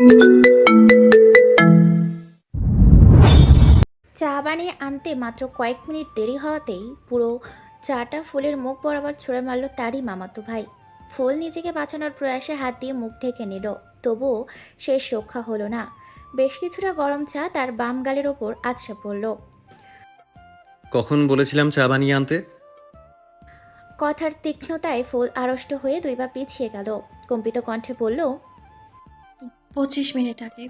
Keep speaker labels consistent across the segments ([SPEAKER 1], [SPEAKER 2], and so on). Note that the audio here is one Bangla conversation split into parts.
[SPEAKER 1] চা বানিয়ে আনতে মাত্র কয়েক মিনিট দেরি হওয়াতেই পুরো চাটা ফুলের মুখ বরাবর ছুঁড়ে মারল তারই মামাতো ভাই। ফুল নিজেকে বাঁচানোর প্রয়াসে হাত দিয়ে মুখ ঢেকে নিল, তবুও শেষ রক্ষা হলো না। বেশ কিছুটা গরম চা তার বাম গালের ওপর আছড়ে পড়ল।
[SPEAKER 2] কখন বলেছিলাম চা বানিয়ে আনতে?
[SPEAKER 1] কথার তীক্ষ্ণতায় ফুল আড়ষ্ট হয়ে দুই পা পিছিয়ে গেল, কম্পিত কণ্ঠে বলল,
[SPEAKER 3] 25 মিনিট আগে।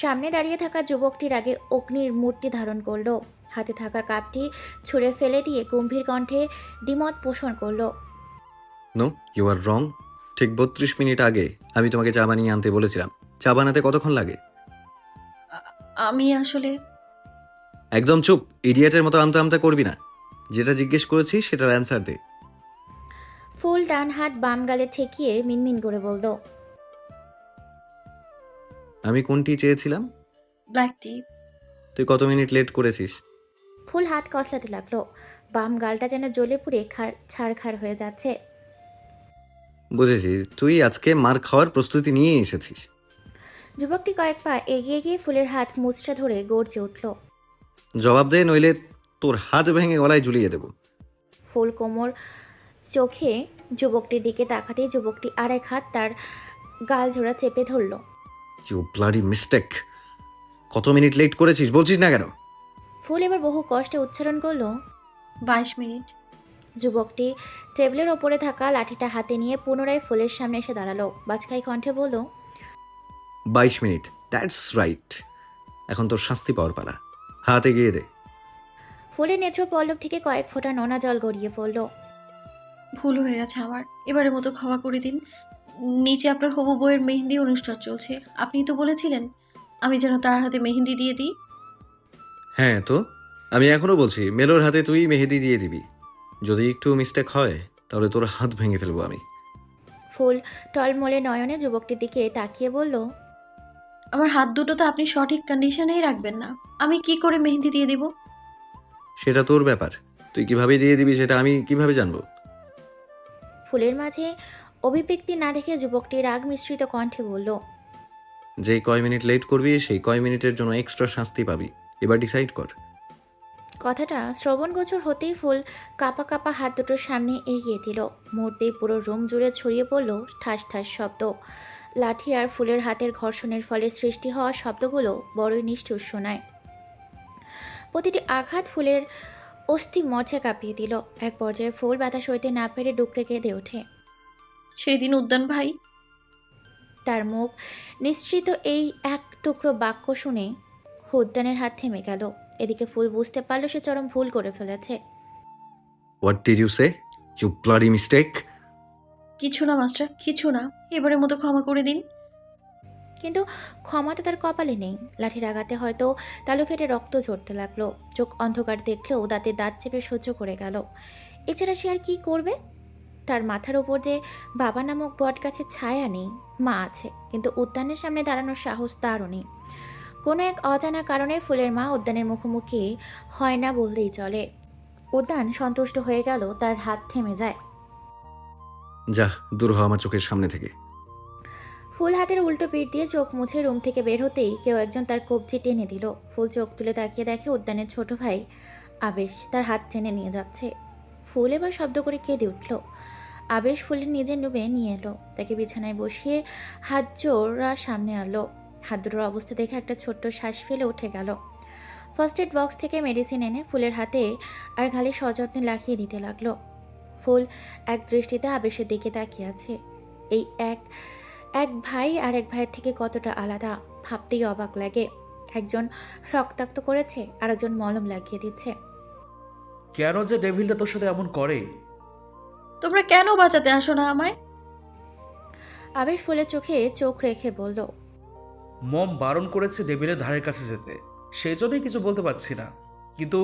[SPEAKER 1] সামনে দাঁড়িয়ে থাকা যুবকটির আগে অগ্নির মূর্তি ধারণ করলো। হাতে থাকা কাপটি ছুঁড়ে ফেলে দিয়ে গম্ভীর কণ্ঠে দ্বিমত পোষণ করলো।
[SPEAKER 2] নো, ইউ আর রং। ঠিক 32 মিনিট আগে আমি তোমাকে চা বানিয়ে আনতে বলেছিলাম। চা বানাতে কতক্ষণ লাগে?
[SPEAKER 3] আমি আসলে
[SPEAKER 2] একদম চুপ! ইডিয়েটের মতো আমতা আমতা করবি না। যেটা জিজ্ঞেস করেছি সেটার অ্যান্সার দে।
[SPEAKER 1] ফুল ডান হাত বাম গালে ঠেকিয়ে মিনমিন করে বলল,
[SPEAKER 2] আমি কোনটি চেয়েছিলাম?
[SPEAKER 3] ব্ল্যাক টি।
[SPEAKER 2] তুই কত মিনিট লেট করেছিস?
[SPEAKER 1] ফুল হাত কসলাতে লাগলো। বাম গালটা যেন জ্বলে পুড়ে ছাড়খাড় হয়ে যাচ্ছে।
[SPEAKER 2] বুঝেছি, তুই আজকে মার খাওয়ার প্রস্তুতি নিয়ে এসেছিস।
[SPEAKER 1] যুবকটি কয়েক পা এগিয়ে গিয়ে ফুলের হাত মুচড়ে ধরে গর্জে উঠল।
[SPEAKER 2] জবাব দে, নইলে তোর হাত ভেঙে গলায় ঝুলিয়ে দেব।
[SPEAKER 1] ফুল কোমর চোখে যুবকটির দিকে তাকাতেই যুবকটি আরেক হাত তার গাল জোড়া চেপে ধরল।
[SPEAKER 2] You bloody mistake! কত মিনিট লেট করেছিস বলছিস না কেন?
[SPEAKER 1] ফুল এবার বহু কষ্টে উচ্চারণ করলো।
[SPEAKER 3] 22 মিনিট।
[SPEAKER 1] যুবকটি টেবিলের ওপরে থাকা লাঠিটা হাতে নিয়ে পুনরায় ফুলের সামনে এসে দাঁড়ালো। বাজখাই কণ্ঠে বলল,
[SPEAKER 2] 22 মিনিট, দ্যাটস রাইট। এখন তোর শাস্তি পাওয়ার পালা। হাত এগিয়ে দে।
[SPEAKER 1] ফুলের নেত্র পল্লব থেকে কয়েক ফোঁটা নোনা জল গড়িয়ে পড়ল।
[SPEAKER 3] ভুল হয়ে গেছে আমার, এবারের মতো ক্ষমা করে দিন। নিচে আপনার হবু বউয়ের মেহেন্দি অনুষ্ঠান চলছে, আপনি তো বলেছিলেন আমি যেন তার হাতে মেহেন্দি দিয়ে দিই।
[SPEAKER 2] হ্যাঁ তো, আমি এখনো বলছি মেলোর হাতে তুই মেহেদি দিয়ে দিবি। যদি একটু মিস্টেক হয় তাহলে তোর হাত ভেঙে ফেলবো আমি।
[SPEAKER 1] ফুল টলমলে নয়নে যুবকটির দিকে তাকিয়ে বলল,
[SPEAKER 3] আমার হাত দুটো তো আপনি সঠিক কন্ডিশনেই রাখবেন না, আমি কি করে মেহেন্দি দিয়ে দিব?
[SPEAKER 2] সেটা তোর ব্যাপার। তুই কিভাবে দিয়ে দিবি সেটা আমি কিভাবে জানবো?
[SPEAKER 1] ফুলের মাঝে অভিব্যক্তি না দেখে যুবকটি রাগ মিশ্রিত কণ্ঠে বলল,
[SPEAKER 2] যেই কয় মিনিট লেট করবি সেই কয় মিনিটের জন্য এক্সট্রা শাস্তি পাবি। এবার ডিসাইড কর।
[SPEAKER 1] কথাটা শ্রবণগোচর হতেই ফুল কাপা কাপা হাত দুটোর সামনে এগিয়ে দিল। মুহূর্তেই পুরো রুম জুড়ে ছড়িয়ে পড়ল ঠাস ঠাস শব্দ। লাঠি আর ফুলের হাতের ঘর্ষণের ফলে সৃষ্টি হওয়া শব্দগুলো বড়ই নিষ্ঠুর শোনায়। প্রতিটি আঘাত ফুলের অস্থি মজ্জা কাঁপিয়ে দিল। এক পর্যায়ে ফুল ব্যথা সইতে না পেরে ডুকরে কেঁদে ওঠে।
[SPEAKER 3] সেই দিন উদ্যান ভাই।
[SPEAKER 1] তার মুখ নিঃসৃত এই এক টুকরো বাক্য শুনে উদ্যানের হাত থেমে গেল। এদিকে ফুল বুঝতে পারল সে চরম ভুল করে ফেলেছে।
[SPEAKER 2] What did you say, you bloody mistake?
[SPEAKER 3] কিছু না মাস্টার, কিছু না, এবারের মতো ক্ষমা করে দিন।
[SPEAKER 1] কিন্তু ক্ষমা তো তার কপালে নেই। লাঠির আঘাতে হয়তো তালু ফেটে রক্ত ঝরতে লাগলো। চোখ অন্ধকার দেখলেও দাঁতে দাঁত চেপে সহ্য করে গেল। এছাড়া সে আর কি করবে? তার মাথার ওপর যে বাবা নামক বট গাছের ছায়া নেই, মা আছে, কিন্তু উদ্যানের সামনে দাঁড়ানোর সাহস তারও নেই। কোনো এক অজানা কারণে ফুলের মা উদ্যানের মুখোমুখি হয় না বললেই চলে। উদ্যান সন্তুষ্ট হয়ে গেল, তার হাত থেমে যায়।
[SPEAKER 2] যা, দূর হ আমার চোখের সামনে থেকে।
[SPEAKER 1] ফুল হাতের উল্টো পিঠ দিয়ে চোখ মুছে রুম থেকে বের হতেই কেউ একজন তার কবজি টেনে দিল। ফুল চোখ তুলে তাকিয়ে দেখে উদ্যানের ছোট ভাই আবেশ তার হাত টেনে নিয়ে যাচ্ছে। ফুল এবার শব্দ করে কেঁদে উঠল। আবেশ ফুলের নিজের রুমে নিয়ে এলো, তাকে বিছানায় বসিয়ে হাত জোড়া সামনে আনলো। হাত দুটোর অবস্থা দেখে একটা ছোট্ট শ্বাস ফেলে উঠে গেল। ফার্স্ট এড বক্স থেকে মেডিসিন এনে ফুলের হাতে আর ঘালে সযত্নে লাগিয়ে দিতে লাগলো। ফুল এক দৃষ্টিতে আবেশের দিকে তাকিয়ে আছে। এই এক এক ভাই আর এক ভাইয়ের থেকে কতটা আলাদা ভাবতেই অবাক লাগে। একজন রক্তাক্ত করেছে, আরেকজন মলম লাগিয়ে দিচ্ছে।
[SPEAKER 4] কেন যে ডেভিলটা তোর সাথে এমন করে?
[SPEAKER 3] তোমরা কেন বাঁচাতে আসো না আমায়?
[SPEAKER 1] আবেশ ফুলের চোখে চোখ রেখে বলল,
[SPEAKER 4] মম বারণ করেছে ডেভিলের ধারের কাছে যেতে, সেই জন্যই কিছু বলতে পারছি না। কিন্তু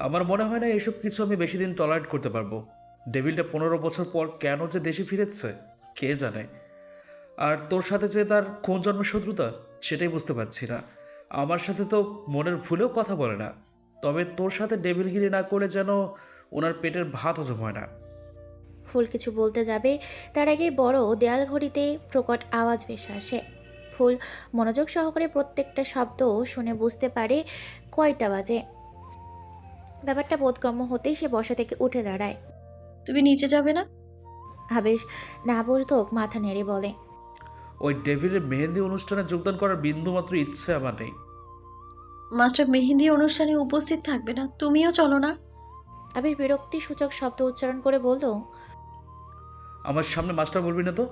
[SPEAKER 4] আমার মনে হয় না এসব কিছু আমি বেশি দিন টলারেট করতে পারবো। ডেভিলটা 15 বছর পর কেন যে দেশে ফিরেছে কে জানে। আর তোর সাথে যে তার কোন জন্মের শত্রুতা সেটাই বুঝতে পারছি না। আমার সাথে তো মনের ভুলেও কথা বলে না, তবে তোর সাথে ডেভিলগিরি না করলে যেন ওনার পেটের ভাত হজম হয় না।
[SPEAKER 1] ফুল কিছু বলতে যাবে তার আগে বড় দেয়াল ঘড়িতে প্রকট আওয়াজ ভেসে আসে। ফুল মনোযোগ সহকারে প্রত্যেকটা শব্দ শুনে বুঝতে পারে কয়টা বাজে। ব্যাপারটা বোধগম্য হতেই সে বসা থেকে উঠে দাঁড়ায়।
[SPEAKER 3] তুমি নিচে যাবে না?
[SPEAKER 1] আবেশ না বোধক মাথা নেড়ে বলে,
[SPEAKER 4] ওই ডেভিলের মেহেন্দি অনুষ্ঠানে যোগদান করার বিন্দুমাত্র ইচ্ছে আমার নেই।
[SPEAKER 3] মাস্টার মেহেন্দি অনুষ্ঠানে উপস্থিত থাকবে না, তুমিও চলো না।
[SPEAKER 1] আবির বিরক্তিসূচক শব্দ উচ্চারণ করে বলল।
[SPEAKER 4] আমার সামনে মাস্টার বলবি না তো।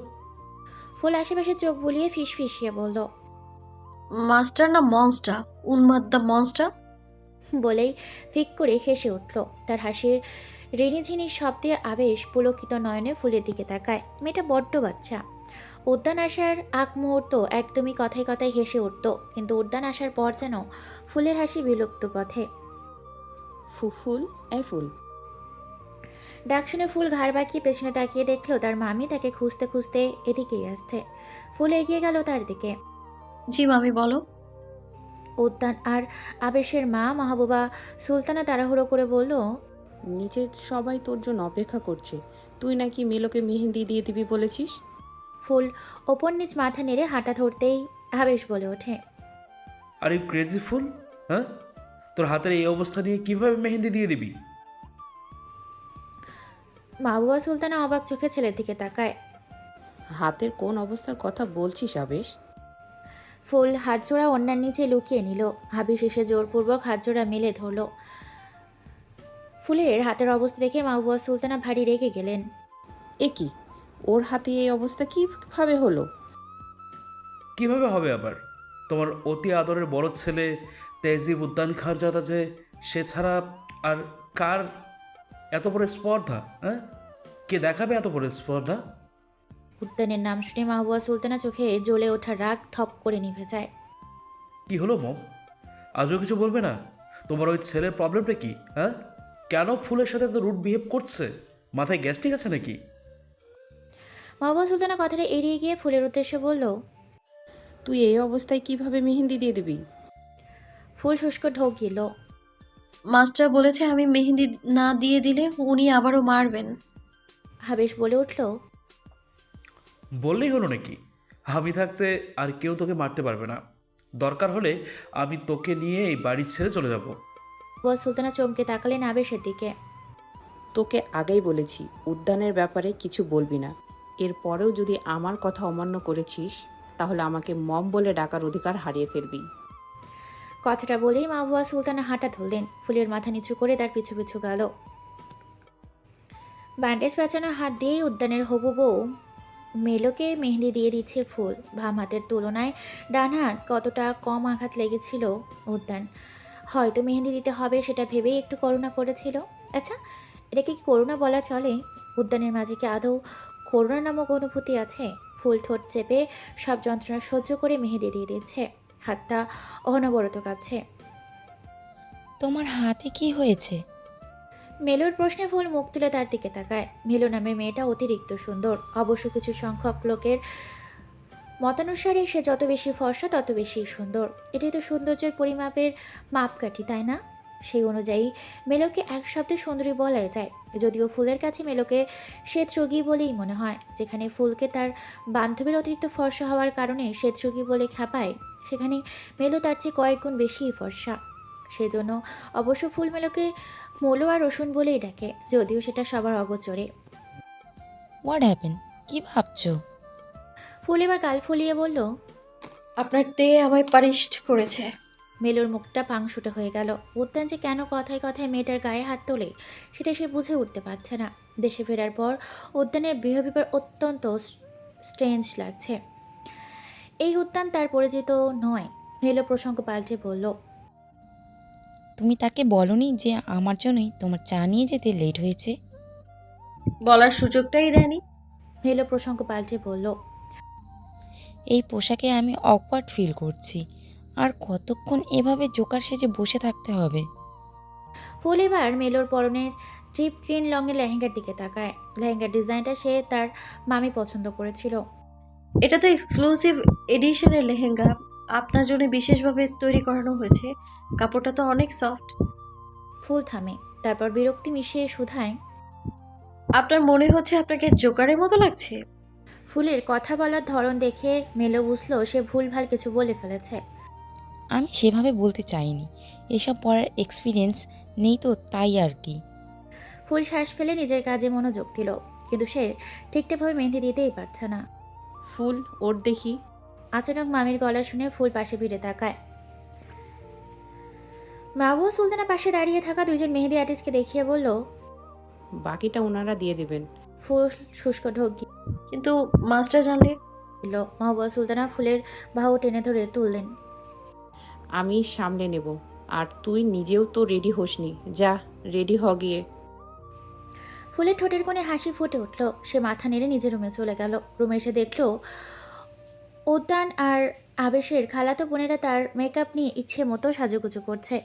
[SPEAKER 1] ফুল আশেপাশে চোখ বুলিয়ে ফিসফিসিয়ে বলল।
[SPEAKER 3] মাস্টার না মনস্টার, উন্মাদ্দা মনস্টার।
[SPEAKER 1] বলেই ফিক করে হেসে উঠল। তার হাসির রিনিঝিনি শব্দে আবেশ পুলকিত নয়নে ফুলের দিকে তাকায়। মেয়েটা বড্ড বাচ্চা। উদ্যান আসার আগ মুহূর্ত একদমই কথায় কথায় হেসে উঠত, কিন্তু উদ্যান আসার পর যেন ফুলের হাসি বিলুপ্ত পথে।
[SPEAKER 5] ফুল এই ফুল।
[SPEAKER 1] ডাক শুনে ফুল ঘাড় বাঁকিয়ে পেছনে তাকিয়ে দেখলো তার মামি তাকে খুঁজতে খুঁজতে এদিকেই আসছে। ফুল এগিয়ে গেল তার দিকে।
[SPEAKER 3] জি মামি বলো।
[SPEAKER 1] উদ্যান আর আবেশের মা মাহবুবা সুলতানা তাড়াহুড়ো করে বলল,
[SPEAKER 5] নিচে সবাই তোর জন্য অপেক্ষা করছে, তুই নাকি মেলোকে মেহেন্দি দিয়ে দিবি বলেছিস।
[SPEAKER 1] ফুল ওপর নিচ মাথা নেড়ে হাঁটা ধরতেই আবেশ বলে ওঠে,
[SPEAKER 4] আর এই ক্রেজি ফুল, হ্যাঁ, তোর হাতের এই অবস্থা নিয়ে কিভাবে মেহেন্দি দিয়ে দিবি?
[SPEAKER 1] মাহবুবা সুলতানা অবাক চোখে ছেলের দিকে তাকায়।
[SPEAKER 5] হাতের কোন অবস্থার কথা বলছিস আবেশ?
[SPEAKER 1] ফুল হাতজোড়া অন্যার নিচে লুকিয়ে নিল। আবেশ এসে জোরপূর্বক হাতজোড়া মেলে ধরল। ফুলের হাতের অবস্থা দেখে মাহবুবা সুলতানা ভারী রেগে গেলেন।
[SPEAKER 5] এ কি, ওর হাতে এই অবস্থা কিভাবে হলো?
[SPEAKER 4] কিভাবে হবে আবার? তোমার অতি আদরের বড় ছেলে তেজিব উদ্যান খান জাদা যে, সে ছাড়া আর কার এত বড় স্পর্ধা? হ্যাঁ, কে দেখাবে এত বড় স্পর্ধা?
[SPEAKER 1] উদ্যানের নাম শুনে মাহবুবা সুলতানা চোখে জ্বলে ওঠা রাগ থপ করে নিভে যায়।
[SPEAKER 4] কি হলো মম, আজও কিছু বলবে না? তোমার ওই ছেলের প্রবলেমটা কি? হ্যাঁ, কেন ফুলের সাথে তো রুট বিহেভ করছে? মাথায় গ্যাস্ট্রিক আছে নাকি?
[SPEAKER 1] মাহবুবা সুলতানা কথাটা এড়িয়ে গিয়ে ফুলের উদ্দেশ্যে বলল,
[SPEAKER 5] তুই এই অবস্থায় কিভাবে মেহেন্দি দিয়ে দিবি?
[SPEAKER 1] ফুল শুষ্ক ঢোক গেল।
[SPEAKER 3] মাস্টার বলেছে আমি মেহেন্দি না দিয়ে দিলে উনি আবারও মারবেন।
[SPEAKER 1] আবেশ বলে উঠল,
[SPEAKER 4] বললেই হলো নাকি? আমি থাকতে আর কেউ তোকে মারতে পারবে না। দরকার হলে আমি তোকে নিয়ে এই বাড়ি ছেড়ে চলে যাব।
[SPEAKER 1] মাহবুবা সুলতানা চমকে তাকালেন আবেশের দিকে।
[SPEAKER 5] তোকে আগেই বলেছি উদ্যানের ব্যাপারে কিছু বলবি না। এরপরেও যদি আমার কথা অমান্য করেছিস তাহলে আমাকে মম বলে ডাকার অধিকার হারিয়ে ফেলবি।
[SPEAKER 1] কথাটা বলেই মাহবুবা সুলতানা হাঁটা ধরলেন। ফুলের মাথা নিচু করে তার পিছু পিছু গেল। ব্যান্ডেজ পেঁচানো হাত দিয়েই উদ্যানের হবু বউ মেলোকে মেহেন্দি দিয়ে দিচ্ছে ফুল। বাম হাতের তুলনায় ডান হাত কতটা কম আঘাত লেগেছিল উদ্যান। হয়তো মেহেন্দি দিতে হবে সেটা ভেবেই একটু করুণা করেছিল। আচ্ছা, এটাকে কি করুণা বলা চলে? উদ্যানের মাঝে কি আদৌ করুণা নামক অনুভূতি আছে? ফুল ঠোঁট চেপে সব যন্ত্রণা সহ্য করে মেহেদি দিয়ে দিচ্ছে। হাতটা অনবরত কাঁপছে।
[SPEAKER 6] তোমার হাতে কি হয়েছে?
[SPEAKER 1] মেলোর প্রশ্নে ফুল মুখ তুলে তার দিকে তাকায়। মেলো নামের মেয়েটা অতিরিক্ত সুন্দর। অবশ্য কিছু সংখ্যক লোকের মতানুসারে সে যত বেশি ফর্সা তত বেশি সুন্দর। এটাই তো সৌন্দর্যের পরিমাপের মাপকাঠি, তাই না? সেই অনুযায়ী মেলোকে এক শব্দে সুন্দরী বলাই যায়। যদিও ফুলের কাছে মেলোকে শ্বেতরোগী বলেই মনে হয়। যেখানে ফুলকে তার বান্ধবীর অতিরিক্ত ফর্সা হওয়ার কারণে শ্বেতরোগী বলে খ্যাপায়, সেখানে মেলো তার চেয়ে কয়েক গুণ বেশিই ফর্সা। সেজন্য অবশ্য ফুল মেলোকে মৌলো আর রসুন বলেই ডাকে, যদিও সেটা সবার অগোচরে।
[SPEAKER 6] What happen? কি ভাবছো?
[SPEAKER 1] ফুল এবার গাল ফুলিয়ে বলল,
[SPEAKER 3] আপনার তেয়ে আমায় পানিশড করেছে।
[SPEAKER 1] মেলোর মুখটা পাংশুটা হয়ে গেল। উদ্যান যে কেন কথায় কথায় মেয়েটার গায়ে হাত তোলে সেটা সে বুঝে উঠতে পারছে না। দেশে ফেরার পর উদ্যানের বিহেভিয়ার অত্যন্ত স্ট্রেঞ্জ লাগছে। এই উদ্যান তার পরিচিত নয়। মেলো প্রসঙ্গ পাল্টে বলল,
[SPEAKER 6] তুমি তাকে বলনি যে আমার জন্যই তোমার চা নিয়ে যেতে লেট হয়েছে?
[SPEAKER 3] বলার সুযোগটাই দেয়নি।
[SPEAKER 1] মেলো প্রসঙ্গ পাল্টে বলল,
[SPEAKER 6] এই পোশাকে আমি অকওয়ার্ড ফিল করছি। আর কতক্ষণ এভাবে জোকার সেজে বসে থাকতে হবে?
[SPEAKER 1] ফুল এবার মেলোর পরনের ট্রিপ গ্রিন লংয়ের লেহেঙ্গার দিকে তাকায়। লেহেঙ্গার ডিজাইনটা সে তার মামি পছন্দ করেছিল।
[SPEAKER 3] এটা তো এক্সক্লুসিভ এডিশনের লেহেঙ্গা, আপনার জন্য বিশেষভাবে তৈরি করানো হয়েছে। কাপড়টা তো অনেক সফট।
[SPEAKER 1] ফুল থামে, তারপর বিরক্তি মিশিয়ে শুধায়,
[SPEAKER 3] আপনার মনে হচ্ছে আপনাকে জোকারের মতো লাগছে?
[SPEAKER 1] ফুলের কথা বলার ধরন দেখে মেলো বুঝলো সে ভুলভাল কিছু বলে ফেলেছে।
[SPEAKER 6] আমি সেভাবে বলতে চাইনি, এসব পড়ার এক্সপিরিয়েন্স নেই তো তাই আর কি।
[SPEAKER 1] ফুল শ্বাস ফেলে নিজের কাজে মনোযোগ দিল, কিন্তু সে ঠিকঠাকভাবে মেহেদি দিতেই পারছে না।
[SPEAKER 5] ফুল ওর দেখি।
[SPEAKER 1] আচানক মামির গলা শুনে ফুল পাশে ফিরে তাকায়। মাহবুব সুলতানা পাশে দাঁড়িয়ে থাকা দুইজন মেহেদি আর্টিস্টকে দেখিয়ে বলল।
[SPEAKER 5] বাকিটা ওনারা দিয়ে দেবেন।
[SPEAKER 1] ফুল শুষ্ক ঢোক
[SPEAKER 3] কিন্তু মাস্টার জানলে?
[SPEAKER 1] গিল। মাহবুব সুলতানা ফুলের বাহু টেনে ধরে তুললেন।
[SPEAKER 5] আমি সামলে নেব। আর তুই নিজেও তো রেডি হোসনি, যা রেডি হ গিয়ে।
[SPEAKER 1] ফুলের ঠোঁটের কোণে হাসি ফুটে উঠল। সে মাথা নেড়ে নিজের রুমে চলে গেল। রুমে এসে দেখল উদ্যান আর আবেশের খালাতো বোনেরা তার মেকআপ নিয়ে ইচ্ছে মতো সাজুগুজু করছে।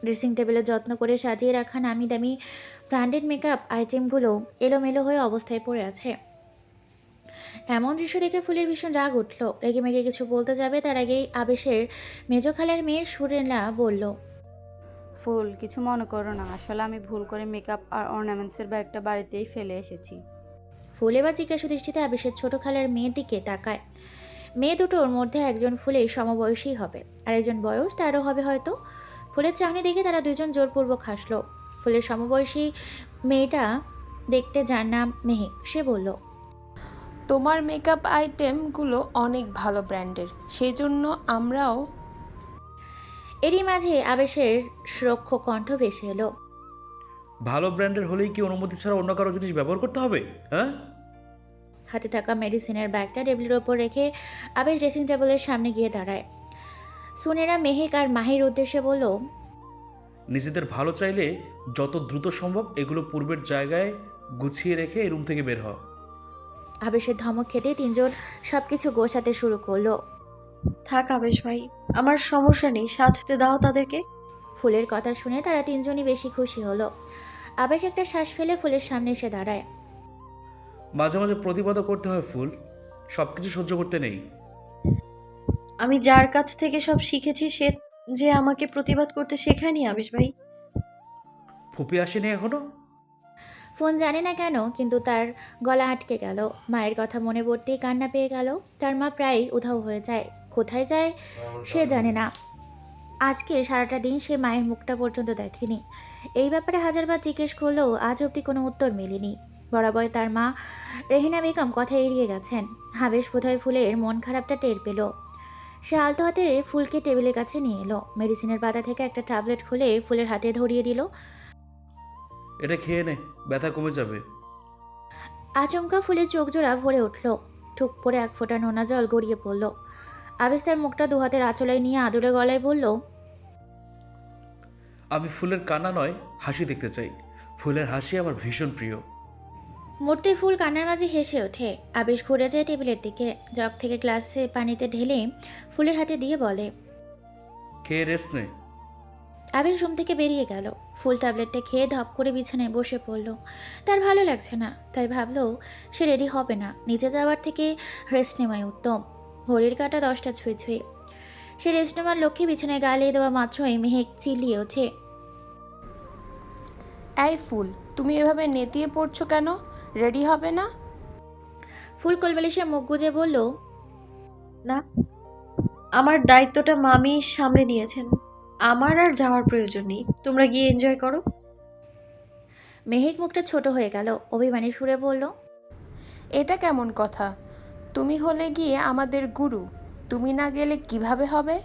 [SPEAKER 1] ড্রেসিং টেবিলে যত্ন করে সাজিয়ে রাখা নামি দামি ব্র্যান্ডেড মেকআপ আইটেমগুলো এলোমেলো হয়ে অবস্থায় পড়ে আছে। এমন দৃশ্য দেখে ফুলের ভীষণ রাগ উঠল। রেগে মেগে কিছু বলতে যাবে তার আগেই আবেশের মেজো খালার মেয়ে সুরেলা বলল।
[SPEAKER 7] ফুল, কিছু মনে করো না, আসলে আমি ভুল করে মেকআপ আর অর্নামেন্টসের ব্যাগটা বাড়িতেই ফেলে এসেছি।
[SPEAKER 1] ফুল এবার জিজ্ঞাসা দৃষ্টিতে আবেশের ছোট খালার মেয়ের দিকে তাকায়। মেয়ে দুটোর মধ্যে একজন ফুলের সমবয়সী হবে, আর একজন বয়স তারও হবে হয়তো। ফুলের চাহনি দেখে তারা দুজন জোরপূর্বক হাসলো। ফুলের সমবয়সী মেয়েটা দেখতে, যার নাম মেহেক, সে বলল।
[SPEAKER 8] তোমার মেকআপ আইটেমগুলো অনেক ভালো ব্র্যান্ডের, সেই জন্য আমরাও।
[SPEAKER 1] এরই মাঝে আবেশের সুরক্ষ কণ্ঠ ভেসে এলো।
[SPEAKER 4] ভালো ব্র্যান্ডের হলেই কি অনুমতি ছাড়া অন্য কারো জিনিস ব্যবহার করতে হবে? হ্যাঁ,
[SPEAKER 1] হাতে থাকা মেডিসিনের ব্যাগটা টেবিলের ওপর রেখে আবেশ ড্রেসিং টেবিলের সামনে গিয়ে দাঁড়ায়। সুনেরা মেহেক আর মাহির উদ্দেশ্যে বলল।
[SPEAKER 4] নিজেদের ভালো চাইলে যত দ্রুত সম্ভব এগুলো পূর্বের জায়গায় গুছিয়ে রেখে এই রুম থেকে বের হ।
[SPEAKER 1] আবেশের ধমক খেতে তিনজন সবকিছু গোছাতে শুরু করলো।
[SPEAKER 3] থাক আবেশ ভাই, আমার সমস্যা নেই, সাজতে দাও তাদেরকে।
[SPEAKER 1] ফুলের কথা শুনে তারা তিনজনই বেশি খুশি হলো। আবেশ একটা শ্বাস ফেলে ফুলের সামনে এসে দাঁড়ায়।
[SPEAKER 4] মাঝে মাঝে প্রতিবাদও করতে হয় ফুল, সব কিছু সহ্য করতে নেই।
[SPEAKER 3] আমি যার কাছ থেকে সব শিখেছি সে যে আমাকে প্রতিবাদ করতে শেখায়নি আবেশ ভাই।
[SPEAKER 4] ফুপি আসেনি এখনো?
[SPEAKER 1] ফোন জানে না কেন, কিন্তু তার গলা আটকে গেল। মায়ের কথা মনে পড়তেই কান্না পেয়ে গেল। তার মা প্রায় উধাও হয়ে যায়, কোথায় যায় সে জানে না। আজকে সারাটা দিন সে মায়ের মুখটা পর্যন্ত দেখেনি। এই ব্যাপারে হাজারবার জিজ্ঞেস করলেও আজ অবধি কোনো উত্তর মেলেনি। বরাবর তার মা রেহিনা বেগম কথা এড়িয়ে গেছেন। আবেশ বোধহয় ফুলের মন খারাপটা টের পেল। সে আলতো হাতে ফুলকে টেবিলের কাছে নিয়ে এলো। মেডিসিনের পাতা থেকে একটা ট্যাবলেট খুলে ফুলের হাতে ধরিয়ে দিল।
[SPEAKER 4] এটা খেয়ে নে, ব্যথা কমে যাবে।
[SPEAKER 1] আচমকা ফুলের চোখ জোড়া ভরে উঠল। ঠুক পরে এক ফোঁটা নোনা জল গড়িয়ে পড়ল। আবেশ তার মুখটা দু হাতের আঁচলায় নিয়ে আদুরে গলায় বলল।
[SPEAKER 4] আমি ফুলের কান্না নয়, হাসি দেখতে চাই। ফুলের হাসি আমার ভীষণ প্রিয়।
[SPEAKER 1] মূর্তি ফুল কান্নার মাঝে হেসে ওঠে। আবেশ ঘুরে যায় টেবিলের দিকে, জগ থেকে গ্লাসে পানিতে ঢেলে ফুলের হাতে দিয়ে বলে।
[SPEAKER 4] খেয়ে রেস্ট নে।
[SPEAKER 1] আবেশ রুম থেকে বেরিয়ে গেল। ফুল ট্যাবলেটটা খেয়ে ধপ করে বিছানায় বসে পড়ল। তার ভালো লাগছে না, তাই ভাবলো সে রেডি হবে না, নিচে যাওয়ার থেকে রেস্ট নেওয়াই উত্তম। ঘড়ির কাঁটা 10টা ছুঁই ছুঁই। সে রেস্ট নেওয়ার লক্ষ্যে বিছানায় গালিয়ে দেওয়া মাত্রই মেহেক চিল্লিয়ে ওঠে।
[SPEAKER 8] এই ফুল, তুমি এভাবে নেতিয়ে পড়ছো কেন? রেডি হবে না?
[SPEAKER 1] ফুল কোলবালিশে মুখ গুজে বলল।
[SPEAKER 3] না, আমার দায়িত্বটা মামি সামলে নিয়েছেন, আমার আর যাওয়ার প্রয়োজন নেই, তোমরা গিয়ে এনজয় করো।
[SPEAKER 1] মেহেক মুখটা ছোট হয়ে গেল, অভিমানী সুরে বলল।
[SPEAKER 8] এটা কেমন কথা? তুমি হলে গিয়ে আমাদের গুরু, তুমি না গেলে কিভাবে হবে?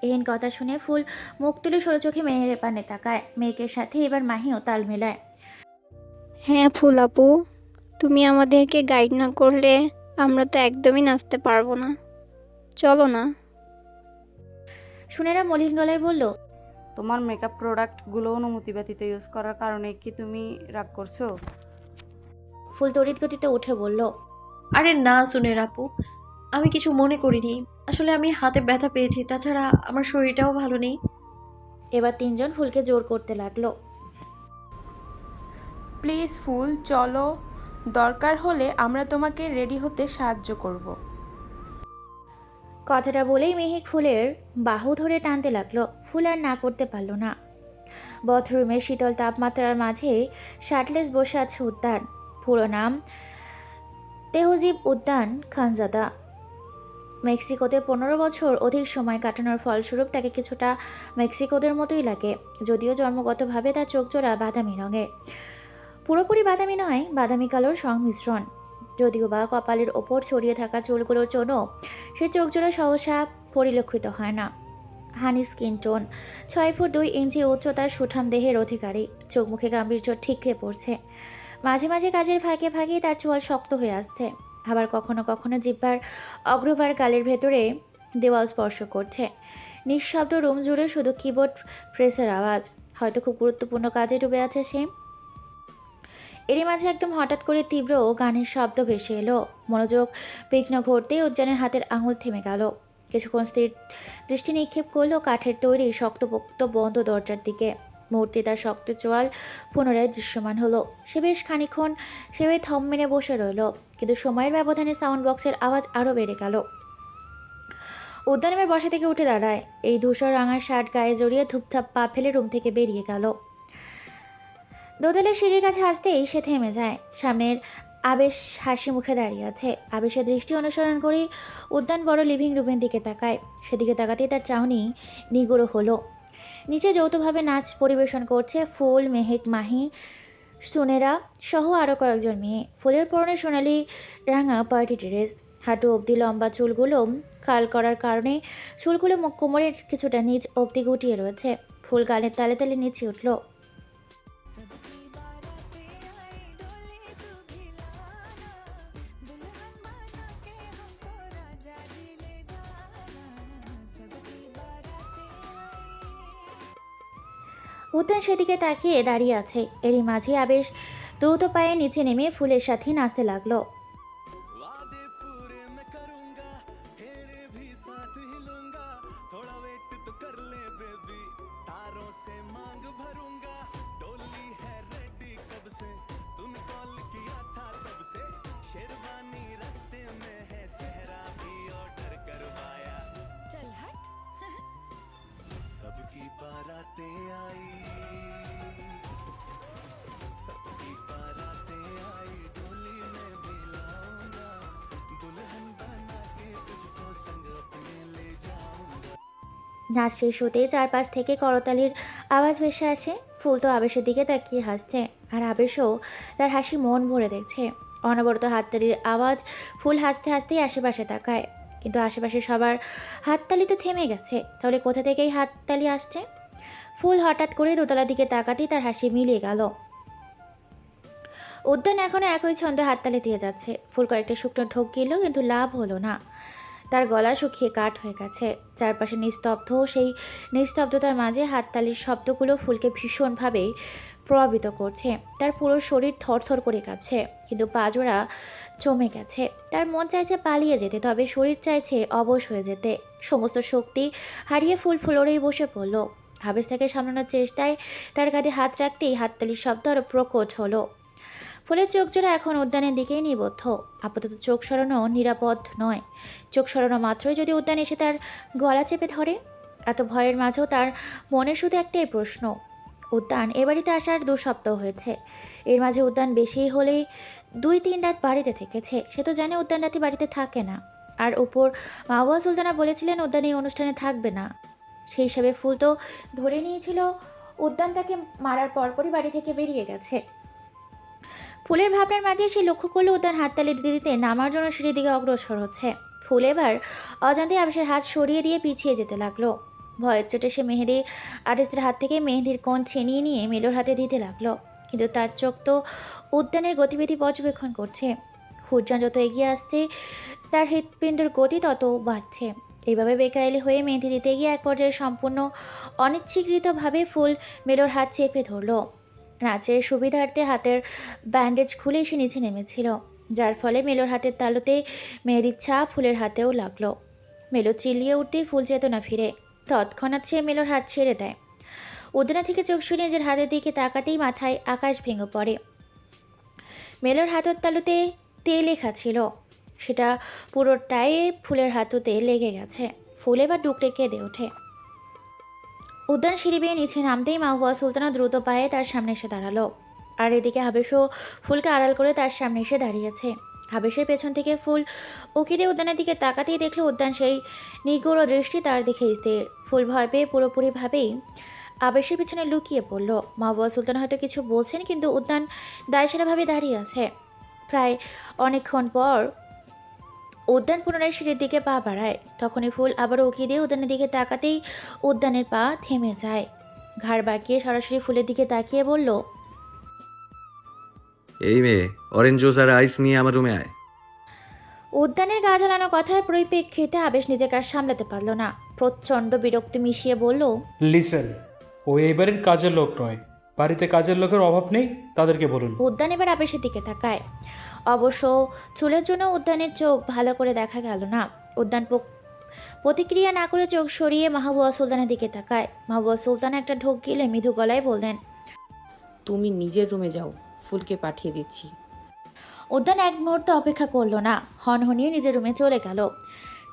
[SPEAKER 1] এহেন কথা শুনে ফুল মুখ তুলে সরু চোখে মেহের পানে তাকায়। মেহেকের সাথে এবার মাহিও তাল মেলায়।
[SPEAKER 9] হ্যাঁ ফুল আপু, তুমি আমাদেরকে গাইড না করলে আমরা তো একদমই নাচতে পারবো না, চলো না।
[SPEAKER 1] সুনেরা মলিন গলায় বলল।
[SPEAKER 7] তোমার মেকআপ প্রোডাক্টগুলো অনুমতি ব্যতীত ইউজ করার কারণে কি তুমি রাগ করছো?
[SPEAKER 1] ফুল তড়িৎ গতিতে উঠে বলল।
[SPEAKER 3] আরে না সুনের আপু, আমি কিছু মনে করিনি, আসলে আমি হাতে ব্যথা পেয়েছি, তাছাড়া আমার শরীরটাও ভালো নেই।
[SPEAKER 1] এবার তিনজন ফুলকে জোর করতে লাগলো।
[SPEAKER 8] প্লিজ ফুল চলো, দরকার হলে আমরা তোমাকে রেডি হতে সাহায্য করব।
[SPEAKER 1] কথাটা বলেই মেহেক ফুলের বাহু ধরে টানতে লাগলো। ফুল আর না করতে পারল না। বাথরুমের শীতল তাপমাত্রার মাঝে শার্টলেস বসে আছে উদ্যান। পুরো নাম তেহজিব উদ্যান খানজাদা। মেক্সিকোতে 15 বছর অধিক সময় কাটানোর ফলস্বরূপ তাকে কিছুটা মেক্সিকোদের মতোই লাগে, যদিও জন্মগতভাবে তার চোখজোড়া বাদামি রঙের। পুরোপুরি বাদামি নয়, বাদামি কালোর সংমিশ্রণ। যদিও বা কপালের ওপর ছড়িয়ে থাকা চুলগুলোর জন্য সে চোখজোড়া সহসা পরিলক্ষিত হয় না। হানি স্কিন টোন, 6 ফুট 2 ইঞ্চি উচ্চতার সুঠাম দেহের অধিকারী। চোখ মুখে গাম্ভীর্য ঠিকরে পড়ছে। মাঝে মাঝে কাজের ফাঁকে ফাঁকে তার চোয়াল শক্ত হয়ে আসছে, আবার কখনো কখনো জিহ্বার অগ্রভার গালের ভেতরে দেওয়াল স্পর্শ করছে। নিঃশব্দ রুম জুড়ে শুধু কিবোর্ড প্রেসের আওয়াজ। হয়তো খুব গুরুত্বপূর্ণ কাজে ডুবে আছে সে। এরই মাঝে একদম হঠাৎ করে তীব্র গানের শব্দ ভেসে এলো। মনোযোগ বিঘ্ন ঘটতেই উজ্জানের হাতের আঙুল থেমে গেল। কিছুক্ষণ স্থির দৃষ্টি নিক্ষেপ করলো কাঠের তৈরি শক্তপোক্ত বন্ধ দরজার দিকে। মুহূর্তে তার শক্ত চোয়াল পুনরায় দৃশ্যমান হলো। সে বেশ খানিক্ষণ সেভাবে থম মেরে বসে রইল, কিন্তু সময়ের ব্যবধানে সাউন্ড বক্সের আওয়াজ আরও বেড়ে গেল। উদ্যানের বসা থেকে উঠে দাঁড়ায়। এই ধূসর রাঙা শার্ট গায়ে জড়িয়ে ধুপধাপ পা ফেলে রুম থেকে বেরিয়ে গেল। দোতলার সিঁড়ির কাছে আসতেই সে থেমে যায়। সামনের আবেশ হাসি মুখে দাঁড়িয়ে আছে। আবেশের দৃষ্টি অনুসরণ করে উদ্যান বড় লিভিং রুমের দিকে তাকায়। সেদিকে তাকাতেই তার চাহনি নিগুড়ো হলো। নিচে যৌথভাবে নাচ পরিবেশন করছে ফুল, মেহেক, মাহি, সুনেরা সহ আরও কয়েকজন মেয়ে। ফুলের পরনে সোনালি রাঙা পার্টি ড্রেস। হাঁটু অবধি লম্বা চুলগুলো কাল করার কারণে চুলগুলো কোমরের কিছুটা নিচ অবধি গুটিয়ে রয়েছে। ফুল গানের তালে তালে নিচে উঠল। উদ্যান সেদিকে তাকিয়ে দাঁড়িয়ে আছে। এরই মাঝে আবেশ দ্রুত পায়ে নিচে নেমে ফুলের সাথে নাচতে লাগলো। নাচ শেষ হতে চারপাশ থেকে করতালির আওয়াজ ভেসে আসে। ফুল তো আবেশের দিকে তাকিয়ে হাসছে, আর আবেশও তার হাসি মন ভরে দেখছে। অনবরত হাততালির আওয়াজ। ফুল হাসতে হাসতেই আশেপাশে তাকায়, কিন্তু আশেপাশে সবার হাততালি তো থেমে গেছে। তাহলে কোথা থেকেই হাততালি আসছে? ফুল হঠাৎ করে দোতলার দিকে তাকাতেই তার হাসি মিলিয়ে গেল। উদ্যান এখনও একই ছন্দে হাততালি দিয়ে যাচ্ছে। ফুল কয়েকটা শুকনো ঢোক গেল, কিন্তু লাভ হলো না। তার গলা শুকিয়ে কাঠ হয়ে গেছে। চারপাশে নিস্তব্ধ। সেই নিস্তব্ধতার মাঝে হাততালির শব্দগুলো ফুলকে ভীষণভাবে প্রভাবিত করছে। তার পুরো শরীর থরথর করে কাঁপছে, কিন্তু পাজোড়া জমে গেছে। তার মন চাইছে পালিয়ে যেতে, তবে শরীর চাইছে অবশ হয়ে যেতে। সমস্ত শক্তি হারিয়ে ফুল ফ্লোরেই বসে পড়ল। আবেশ তাকে সামলানোর চেষ্টায় তার কাঁধে হাত রাখতেই হাততালির শব্দ আরও প্রকট হলো। ফুলের চোখ জোড়া এখন উদ্যানের দিকেই নিবদ্ধ। আপাতত চোখ সরানো নিরাপদ নয়। চোখ সরানো মাত্রই যদি উদ্যান এসে তার গলা চেপে ধরে। এত ভয়ের মাঝেও তার মনে শুধু একটাই প্রশ্ন। উদ্যান এ বাড়িতে আসার 2 সপ্তাহ হয়েছে। এর মাঝে উদ্যান বেশি হলেই 2-3 রাত বাড়িতে থেকেছে। সে তো জানে উদ্যান রাতে বাড়িতে থাকে না। আর উপর মাহবুবা সুলতানা বলেছিলেন উদ্যান এই অনুষ্ঠানে থাকবে না। সেই হিসাবে ফুল তো ধরে নিয়েছিল উদ্যান তাকে মারার পরপরই বাড়ি থেকে বেরিয়ে গেছে। ফুলের ভাবনার মাঝে সে লক্ষ্য করলো উদ্যান হাততালি দিতে দিতে নামার জন্য সিঁড়ির দিকে অগ্রসর হচ্ছে। ফুল এবার অজান্তে আবেশের হাত সরিয়ে দিয়ে পিছিয়ে যেতে লাগলো। ভয়ের চোটে সে মেহেদি আর্টিস্টের হাত থেকে মেহেদির কোণ ছিনিয়ে নিয়ে মেলোর হাতে দিতে লাগলো, কিন্তু তার চোখ তো উদ্যানের গতিবিধি পর্যবেক্ষণ করছে। উদ্যান যত এগিয়ে আসছে তার হৃৎপিণ্ডের গতি তত বাড়ছে। এইভাবে বেকায়লি হয়ে মেহেদি দিতে গিয়ে এক পর্যায়ে সম্পূর্ণ অনিচ্ছাকৃতভাবে ফুল মেলোর হাত চেপে ধরলো। নাচের সুবিধার্থে হাতের ব্যান্ডেজ খুলে সে নিচে নেমেছিল, যার ফলে মেলোর হাতের তালুতে মেহেদির ছাপ ফুলের হাতেও লাগলো। মেলো চিল্লিয়ে উঠতেই ফুল চেতনা ফিরে। তৎক্ষণাৎ সে মেলোর হাত ছেড়ে দেয়। উদ্যানা থেকে চোখ সরিয়ে নিজের হাতের দিকে তাকাতেই মাথায় আকাশ ভেঙে পড়ে। মেলোর হাতের তালুতে তে লেখা ছিল, সেটা পুরোটাই ফুলের হাতুতে লেগে গেছে। ফুল এবার ডুকরে কেঁদে ওঠে। উদ্যান সিঁড়ি বেয়ে নিচে নামতেই মাহবুবা সুলতানা দ্রুত পায়ে তার সামনে এসে দাঁড়ালো। আর এদিকে আবেশও ফুলকে আড়াল করে তার সামনে এসে দাঁড়িয়েছে। আবেশের পেছন থেকে ফুল উকি দিয়ে উদ্যানের দিকে তাকাতেই দেখলো উদ্যান সেই নিগুড় দৃষ্টি তার দিকে স্থির। ফুল ভয় পেয়ে পুরোপুরিভাবেই আবেশের পিছনে লুকিয়ে পড়ল। মাহবুবা সুলতান হয়তো কিছু বলছেন, কিন্তু উদ্যান দায়সারাভাবে দাঁড়িয়ে আছে। প্রায় অনেকক্ষণ পর উদ্যান পুনরায় সিঁড়ির দিকে পা বাড়ায়। তখনই ফুল আবারও উকি দিয়ে উদ্যানের দিকে তাকাতেই উদ্যানের পা থেমে যায়। ঘাড় বাঁকিয়ে সরাসরি ফুলের দিকে তাকিয়ে বলল,
[SPEAKER 2] এই মেয়ে, অরেঞ্জ জুস আর আইস নিয়ে আমার রুমে আয়।
[SPEAKER 1] উদ্যানের গা জ্বালানো কথার পরিপ্রেক্ষিতে আবেশ নিজেকে আর সামলাতে পারল না। প্রচণ্ড বিরক্তি মিশিয়ে বলল,
[SPEAKER 4] লিসেন, ও এই বাড়ির কাজের লোক নয়। বাড়িতে কাজের লোকের অভাব নেই, তাদেরকে বলুন।
[SPEAKER 1] উদ্যান এবার আবেশের দিকে তাকায়। অবশ্য চুলের জন্য উদ্যানের চোখ ভালো করে দেখা গেল না। উদ্যান প্রতিক্রিয়া না করে চোখ সরিয়ে মাহবুবা সুলতানের দিকে তাকায়। মাহবুবা সুলতান একটা ঢোক গিলে মৃদু গলায় বললেন,
[SPEAKER 5] তুমি নিজের রুমে যাও, ফুলকে পাঠিয়ে দিচ্ছি।
[SPEAKER 1] উদ্যান এক মুহূর্ত অপেক্ষা করলো না, হনহনিয়ে নিজের রুমে চলে গেল।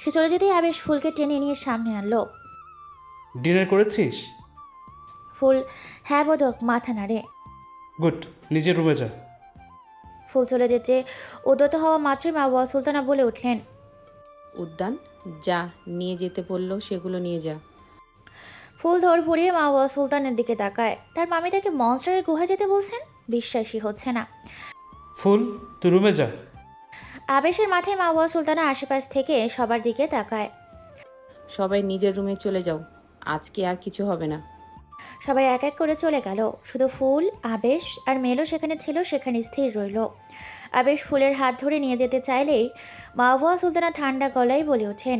[SPEAKER 1] সে চলে যেতেই আবেশ ফুলকে টেনে নিয়ে সামনে আনলো।
[SPEAKER 4] ডিনার করেছিস?
[SPEAKER 1] ফুল হ্যাঁ বোধক মাথা নাড়ে।
[SPEAKER 4] গুড, নিজের রুমে যা।
[SPEAKER 1] ফুল চলে যেতে উদ্যত হওয়া মাত্রই মাহবুবা সুলতানা বলে উঠলেন,
[SPEAKER 5] উদ্যান, যা নিয়ে যেতে বললো সেগুলো নিয়ে যা।
[SPEAKER 1] ফুল ধর ফুরিয়ে মাহবুবা সুলতানের দিকে তাকায়। তার মামি তাকে মনস্টারের গুহায় যেতে বলছেন, বিশ্বাসই হচ্ছে না।
[SPEAKER 4] ফুল, তুই রুমে যা।
[SPEAKER 1] আবেশের মাথায় মাহবুবা সুলতানা আশেপাশ থেকে সবার দিকে তাকায়।
[SPEAKER 5] সবাই নিজের রুমে চলে যাও, আজকে আর কিছু হবে না।
[SPEAKER 1] সবাই এক এক করে চলে গেল। শুধু ফুল, আবেশ আর মেলো সেখানে ছিল, সেখানে স্থির রইল। আবেশ ফুলের হাত ধরে নিয়ে যেতে চাইলেই মাহবুবা সুলতানা ঠান্ডা গলায় বলে ওঠেন,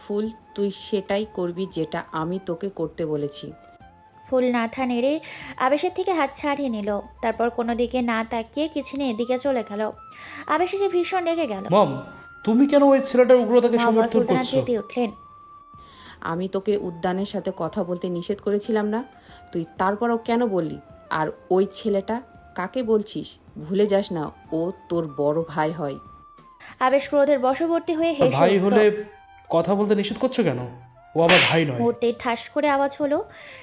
[SPEAKER 5] ফুল, তুই সেটাই করবি যেটা আমি তোকে করতে বলেছি।
[SPEAKER 1] ফুল মাথা নেড়ে আবেশের থেকে হাত ছাড়িয়ে নিল। তারপর কোনো দিকে না তাকিয়ে কিচেনে এদিকে চলে গেল। আবেশ এসে ভীষণ রেগে গেল।
[SPEAKER 4] মম, তুমি কেন ওই ছেলেটার উগ্রতাকে
[SPEAKER 1] মাহবুবা
[SPEAKER 4] সমর্থন
[SPEAKER 1] সুলতানা
[SPEAKER 4] করছো?
[SPEAKER 1] চেতে উঠলেন।
[SPEAKER 5] আমি তোকে উদ্যানের সাথে কথা বলতে নিষেধ করেছিলাম না? তুই তারপরও কেন বললি? আর ওই ছেলেটা কাকে বলছিস? ভুলে যাস না, ও তোর বড় ভাই হয়।
[SPEAKER 1] আবেশ ক্রোধের বশবর্তী হয়ে হেসে
[SPEAKER 4] ভাই
[SPEAKER 1] উঠল।
[SPEAKER 4] হলে কথা বলতে নিষেধ করছো কেন? ও আমার ভাই নয়।
[SPEAKER 1] মুহূর্তেই ঠাস করে আওয়াজ হলো।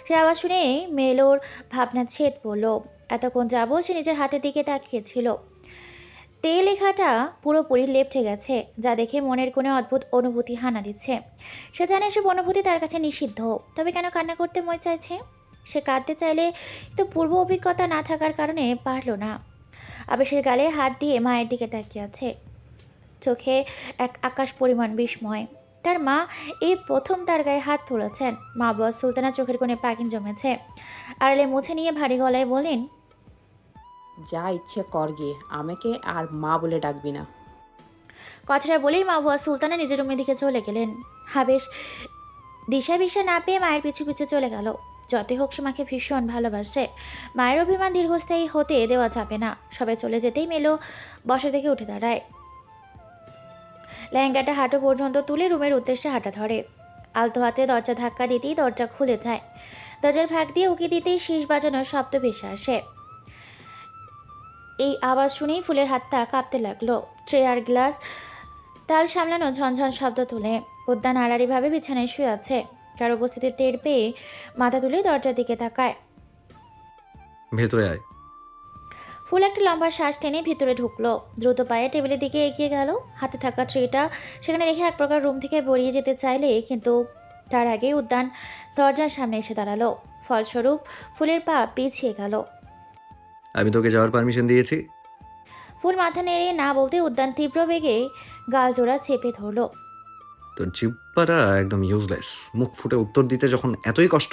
[SPEAKER 1] সে আওয়াজ শুনে মেলোর ভাবনা ছেদ পড়ল। এতক্ষণ যাবৎ সে নিজের হাতের দিকে তাকিয়েছিল। তে লেখাটা পুরোপুরি লেপটে গেছে, যা দেখে মনের কোনো অদ্ভুত অনুভূতি হানা দিচ্ছে। সে জানে এসব অনুভূতি তার কাছে নিষিদ্ধ, তবে কেন কান্না করতে মন চাইছে? সে কাঁদতে চাইলে তো পূর্ব অভিজ্ঞতা না থাকার কারণে পারল না। আবেশের গালে হাত দিয়ে মায়ের দিকে তাকিয়ে আছে, চোখে এক আকাশ পরিমাণ বিস্ময়। তার মা এই প্রথম তার গায়ে হাত তুলেছেন। মাহবুবা সুলতানা চোখের কোণে পাকিন জমেছে, আড়ালে মুছে নিয়ে ভারী গলায় বলেন,
[SPEAKER 5] যা ইচ্ছে কর গিয়ে, আমাকে আর মা বলে ডাকবি না।
[SPEAKER 1] কথাটা বলেই মাহবুবা সুলতানা নিজের রুমের দিকে চলে গেলেন। আবেশ দিশা না পেয়ে মায়ের পিছু পিছু চলে গেল। যতই হোক সে মাকে ভীষণ ভালোবাসে, মায়ের অভিমান দীর্ঘস্থায়ী হতে দেওয়া যাবে না। সবাই চলে যেতেই মেলো বসা থেকে উঠে দাঁড়ায়। লেহেঙ্গাটা হাঁটু পর্যন্ত তুলে রুমের উদ্দেশ্যে হাঁটা ধরে। আলতো হাতে দরজা ধাক্কা দিতেই দরজা খুলে যায়। দরজার ফাঁক দিয়ে উকি দিতেই শীষ বাজানোর শব্দ ভেসে আসে। এই আওয়াজ শুনেই ফুলের হাতটা কাঁপতে লাগলো। ট্রে আর গ্লাস তাল সামলানো ঝনঝন শব্দ তুলে। উদ্যান আড়াআড়িভাবে বিছানায় শুয়ে আছে। কার উপস্থিতি টের পেয়ে মাথা তুলে দরজার দিকে তাকায়।
[SPEAKER 2] ভেতরে আয়।
[SPEAKER 1] ফুল একটা লম্বা শ্বাস টেনে ভিতরে ঢুকলো। দ্রুত পায়ে টেবিলের দিকে এগিয়ে গেল। হাতে থাকা ট্রেটা সেখানে রেখে এক প্রকার রুম থেকে বেরিয়ে যেতে চাইলে, কিন্তু তার আগেই উদ্যান দরজার সামনে এসে দাঁড়ালো। ফলস্বরূপ ফুলের পা পিছিয়ে গেল।
[SPEAKER 2] আমি তোকে যাওয়ার পারমিশন দিয়েছি।
[SPEAKER 1] ফুল মাথা নেড়ে না বলতে উদ্যান তীব্র বেগে গাল জোড়া চেপে ধরলো।
[SPEAKER 2] তোর জিব্বাটা একদম ইউজলেস। মুখ ফুটে উত্তর দিতে যখন এতই কষ্ট,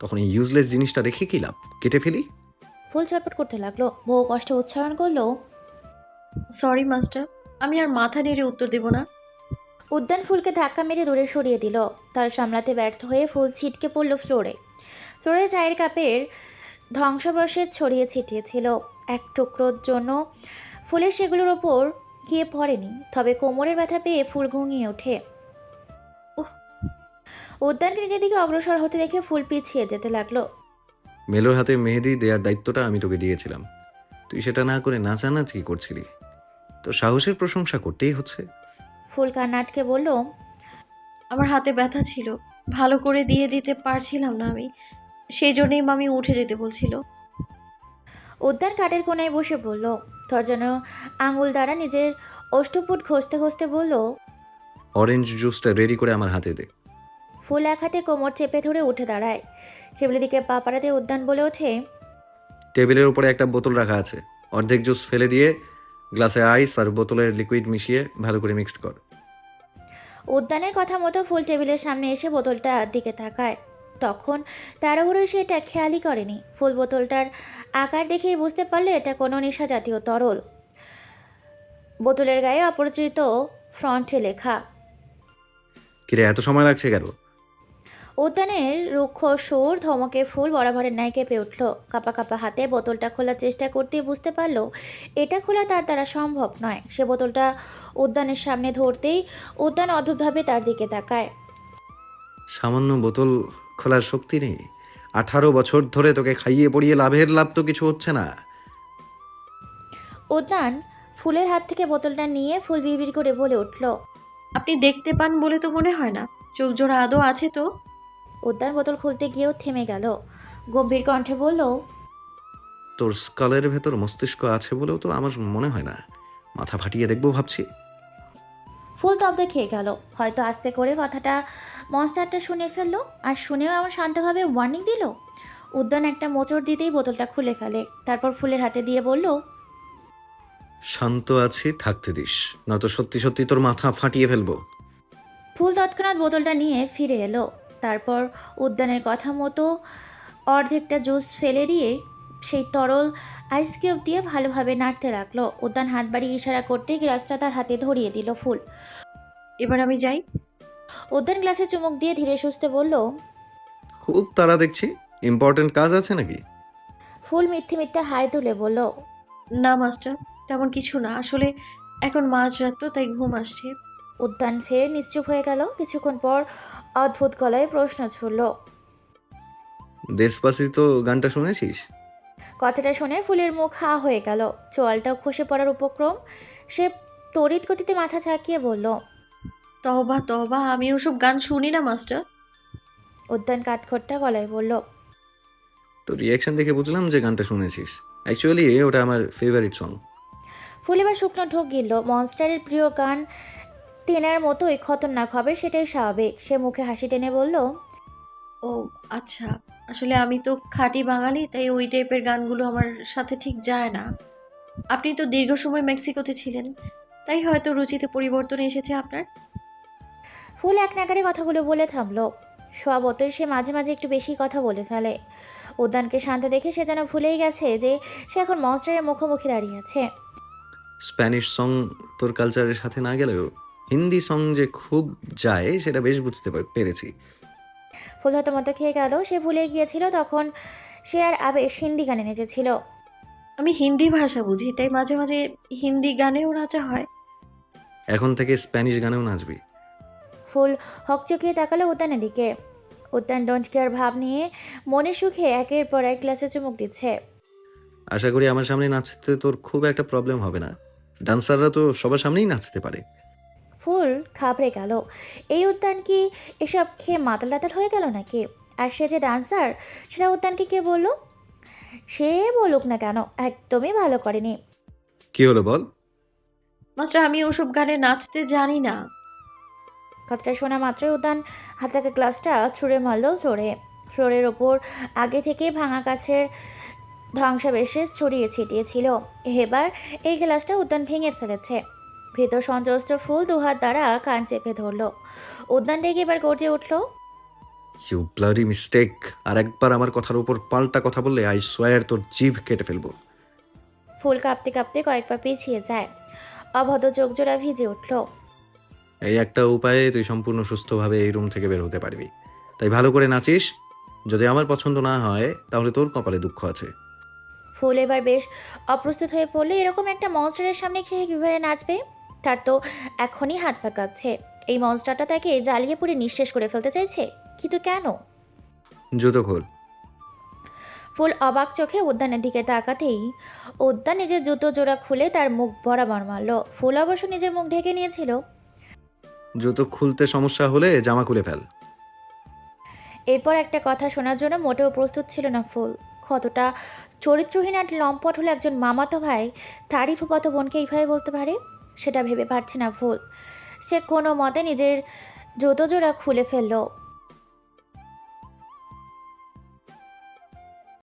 [SPEAKER 2] তখন এই ইউজলেস জিনিসটা রেখে কি লাভ? কেটে ফেলি।
[SPEAKER 1] ফুল ছটফট করতে লাগলো। বহু কষ্টে উচ্চারণ করলো,
[SPEAKER 3] সরি মাস্টার, আমি আর মাথা নেড়ে উত্তর দেব না।
[SPEAKER 1] উদ্যান ফুলকে ধাক্কা মেরে দূরে সরিয়ে দিল। তার সামলাতে ব্যর্থ হয়ে ফুল ছিটকে পড়ল ফ্লোরে। ফ্লোরে চায়ের কাপের ধ্বংসাবশেষ ছড়িয়ে ছিটিয়েছিল। এক টুকরোর জন্য ফুলের সেগুলোর ওপর গিয়ে পড়েনি, তবে কোমরের ব্যথা পেয়ে ফুল ঘুমিয়ে ওঠে। উদ্যানকে নিজের দিকে অগ্রসর হতে দেখে ফুল পিছিয়ে যেতে লাগলো।
[SPEAKER 2] মেলোর হাতে মেহেদি দেওয়ার দায়িত্বটা আমি তোকে দিয়েছিলাম, তুই সেটা না করে নাচানাচি করছিলি। তো সাহসের প্রশংসা করতেই হচ্ছে।
[SPEAKER 1] ফুল কান্না আটকে বলল,
[SPEAKER 3] আমার হাতে ব্যথা ছিল, ভালো করে দিয়ে দিতে পারছিলাম না আমি, সেই জন্যই মামি উঠে যেতে বলছিল।
[SPEAKER 1] উদ্যান কাঠের কোনায় বসে বলল, তোর যেন আঙুল দ্বারা নিজের অষ্টপুট ঘষতে ঘষতে বলল।
[SPEAKER 2] অরেঞ্জ জুসটা রেডি করে আমার হাতে দে।
[SPEAKER 1] ফুল এক হাতে কোমর চেপে ধরে উঠে দাঁড়ায়। টেবিলের দিকে পা পাড়াতে উদ্যান বলে ওঠে।
[SPEAKER 2] টেবিলের উপরে একটা বোতল রাখা আছে, অর্ধেক জুস ফেলে দিয়ে গ্লাসে আইস আর বোতলের লিকুইড মিশিয়ে ভালো করে মিক্সড কর।
[SPEAKER 1] উদ্যানের কথা মতো ফুল টেবিলের সামনে এসে বোতলটার দিকে তাকায়। তখন তাড়াহুড়োয় সে এটা খেয়ালই করেনি। ফুল বোতলটার আকার দেখেই বুঝতে পারলে এটা কোনো নেশা জাতীয় তরল। বোতলের গায়ে অপরিচিত ফ্রন্টে লেখা।
[SPEAKER 2] কিরে, এত সময় লাগছে কেন?
[SPEAKER 1] উদ্যানের রুক্ষ সুর ধমকে ফুল বরাবরের ন্যায় কেঁপে উঠল। কাপা কাপা হাতে বোতলটা খোলার চেষ্টা করতেই বুঝতে পারল এটা খোলা তার দ্বারা সম্ভব নয়। সে বোতলটা উদ্যানের সামনে ধরতেই উদ্যান অদ্ভুতভাবে তার দিকে তাকায়।
[SPEAKER 2] সামান্য বোতল খোলার শক্তি নেই? 18 বছর ধরে তোকে খাইয়ে পড়িয়ে লাভ তো কিছু হচ্ছে না।
[SPEAKER 1] উদ্যান ফুলের হাত থেকে বোতলটা নিয়ে ফুল বিড়বিড় করে বলে উঠল।
[SPEAKER 3] আপনি দেখতে পান বলে তো মনে হয় না, চোখ জোড়া আদৌ আছে তো?
[SPEAKER 1] উদ্যান বোতল খুলতে গিয়েও থেমে গেল। গম্ভীর কণ্ঠে বলল।
[SPEAKER 2] তোর স্কালের ভেতর মস্তিষ্ক আছে বলেও তো আমার মনে হয় না। মাথা ফাটিয়ে দেখবো ভাবছি।
[SPEAKER 1] ফুল তবে খেয়ে গেল। হয়তো আস্তে করে কথাটা মনস্টারটা শুনে ফেললো, আর শুনেও এমন শান্তভাবে ওয়ার্নিং দিল। উদ্যান একটা মোচড় দিতেই বোতলটা খুলে ফেলে। তারপর ফুলের হাতে দিয়ে বলল।
[SPEAKER 2] শান্ত আছি, থাকতে দিস, নয়তো সত্যি সত্যি তোর মাথা ফাটিয়ে ফেলবো।
[SPEAKER 1] ফুল তৎক্ষণাৎ বোতলটা নিয়ে ফিরে এলো। তারপর উদ্যানের কথা মতো অর্ধেকটা জুস ফেলে দিয়ে সেই তরল আইস কিউব দিয়ে ভালোভাবে নাড়তে লাগলো। উদ্যান হাত বাড়িয়ে ইশারা করতেই গ্লাসটা তার হাতে ধরিয়ে দিল ফুল।
[SPEAKER 3] এবার আমি যাই।
[SPEAKER 1] উদ্যান গ্লাসে চুমুক দিয়ে ধীরে সুস্থে বলল।
[SPEAKER 2] খুব তাড়া দেখছি, ইম্পর্টেন্ট কাজ আছে নাকি?
[SPEAKER 1] ফুল মিথ্যে মিথ্যে হাই তুলে বলল।
[SPEAKER 3] না মাস্টার, তেমন কিছু না, আসলে এখন মাঝরাত তো, তাই ঘুম আসছে।
[SPEAKER 1] উদ্যান ফের নিশ্চুপ হয়ে গেল। কিছুক্ষণ পর অদ্ভুত গলায় প্রশ্ন ছুড়ল।
[SPEAKER 2] দেশপাসিতো গানটা শুনেছিস?
[SPEAKER 1] কথাটা শুনে ফুলের মুখ হা হয়ে গেল। চোয়ালটাও খসে পড়ার উপক্রম। সে তড়িৎ গতিতে মাথা ঝাঁকিয়ে বলল।
[SPEAKER 3] তহবা তহবা, আমি ওসব গান শুনি না মাস্টার।
[SPEAKER 1] উদ্যান কাঠখোট্টা গলায় বলল।
[SPEAKER 2] তোর রিয়াকশন দেখে বুঝলাম যে গানটা শুনেছিস। অ্যাকচুয়ালি ওটা আমার ফেভারিট সং।
[SPEAKER 1] ফুল এবার শুকনো ঢোক গিলল। মনস্টারের প্রিয় গান তেনার মতোই খতরনাক হবে সেটাই স্বাভাবিক। সে মুখে হাসি টেনে বলল।
[SPEAKER 3] ও আচ্ছা, আসলে আমি তো খাঁটি বাঙালি, তাই ওই টাইপের গানগুলো আমার সাথে ঠিক যায় না। আপনি তো দীর্ঘ সময় মেক্সিকোতে ছিলেন, তাই হয়তো রুচিতে পরিবর্তন এসেছে আপনার।
[SPEAKER 1] ফুল এক নাগারে কথাগুলো বলে থামলো। স্বভাবতই সে মাঝে মাঝে একটু বেশি কথা বলে ফেলে। উদ্যানকে শান্ত দেখে সে যেন ভুলেই গেছে যে সে এখন মনস্টারের মুখোমুখি দাঁড়িয়ে আছে।
[SPEAKER 2] স্প্যানিশ সং তোর কালচারের সাথে না গেলেও হিন্দি সং যে খুব যায় সেটা বেশ বুঝতে পেরেছি।
[SPEAKER 1] ফুল হয়তো মতো খেয়ে গেল। সে ভুলে গিয়েছিল তখন সে আর আবেশ হিন্দি গানে নেচেছিল।
[SPEAKER 3] আমি হিন্দি ভাষা বুঝি, তাই মাঝে মাঝে হিন্দি গানেও নাচা হয়।
[SPEAKER 2] এখন থেকে স্প্যানিশ গানেও নাচবি।
[SPEAKER 1] ফুল হকচকিয়ে তাকালো উদ্যানের দিকে। উদ্যান ডোন্ট কেয়ার ভাব নিয়ে মনে সুখে একের পর এক গ্লাসে চুমুক দিচ্ছে।
[SPEAKER 2] আশা করি আমার সামনে নাচতে তোর খুব একটা প্রবলেম হবে না। ডান্সাররা তো সবার সামনেই নাচতে পারে।
[SPEAKER 1] ফুল ঘাবড়ে গেল। এই উদ্যান কি এসব খেয়ে মাতাল টাতাল হয়ে গেল নাকি? আর সে যে ডান্সার সেটা উদ্যানকে কে বলল? সে বলুক না কেন, একদমই ভালো করেনি।
[SPEAKER 2] কি হলো বল?
[SPEAKER 3] মাস্টার, আমি ওসব গানে নাচতে জানি না।
[SPEAKER 1] কথাটা শোনা মাত্রই উদ্যান হাতে গ্লাসটা ছুঁড়ে মারল ফ্লোরে। ফ্লোরের ওপর আগে থেকেই ভাঙা কাছের ধ্বংসাবশেষ ছড়িয়ে ছিটিয়েছিল। এবার এই গ্লাসটা উদ্যান ভেঙে ফেলেছে। ভেতর সন্ত্রস্ত ফুল দুহাত দ্বারা কান চেপে ধরল। উদ্যান রেগে এবার গর্জে উঠল।
[SPEAKER 2] You bloody mistake! আর একবার আমার কথার উপর পাল্টা কথা বললে আই সোয়ার তোর জিভ কেটে ফেলবো।
[SPEAKER 1] ফুল কাঁপতে কাঁপতে কয়েক পা পিছিয়ে যায়। অভদ্র চোখ জোড়া ভিজে উঠল।
[SPEAKER 2] এই একটা উপায়ে তুই সম্পূর্ণ সুস্থভাবে এই রুম থেকে বের হতে পারবি। তাই ভালো করে নাচিস। যদি আমার পছন্দ না হয় তাহলে তোর কপালে দুঃখ আছে।
[SPEAKER 1] ফুল এবার বেশ অপ্রস্তুত হয়ে পড়লে। এরকম একটা মনস্টারের সামনে খেয়ে কীভাবে নাচবে? তার তো এখনই হাত পা কাঁপছে। এই মনস্টারটা তাকে জ্বালিয়ে পুড়ে নিঃশেষ করে ফেলতে চাইছে, কিন্তু কেন?
[SPEAKER 2] জুতো খোল।
[SPEAKER 1] ফুল অবাক চোখে উদ্যানের দিকে তাকাতেই উদ্যান নিজের জুতো জোড়া খুলে তার মুখ বরাবর মারল। ফুল অবশ্য নিজের মুখ ঢেকে নিয়েছিল।
[SPEAKER 2] জুতো খুলতে সমস্যা হলে জামা খুলে ফেল।
[SPEAKER 1] এরপর একটা কথা শোনার জন্য মোটেও প্রস্তুত ছিল না ফুল। কতটা চরিত্রহীন আর লম্পট হলে একজন মামাতো ভাই তারই ফুফাতো বোনকে এইভাবে বলতে পারে, সেটা ভেবে পারছে না ফুল। সে কোনো মতে নিজের জুতো জোড়া খুলে ফেললো।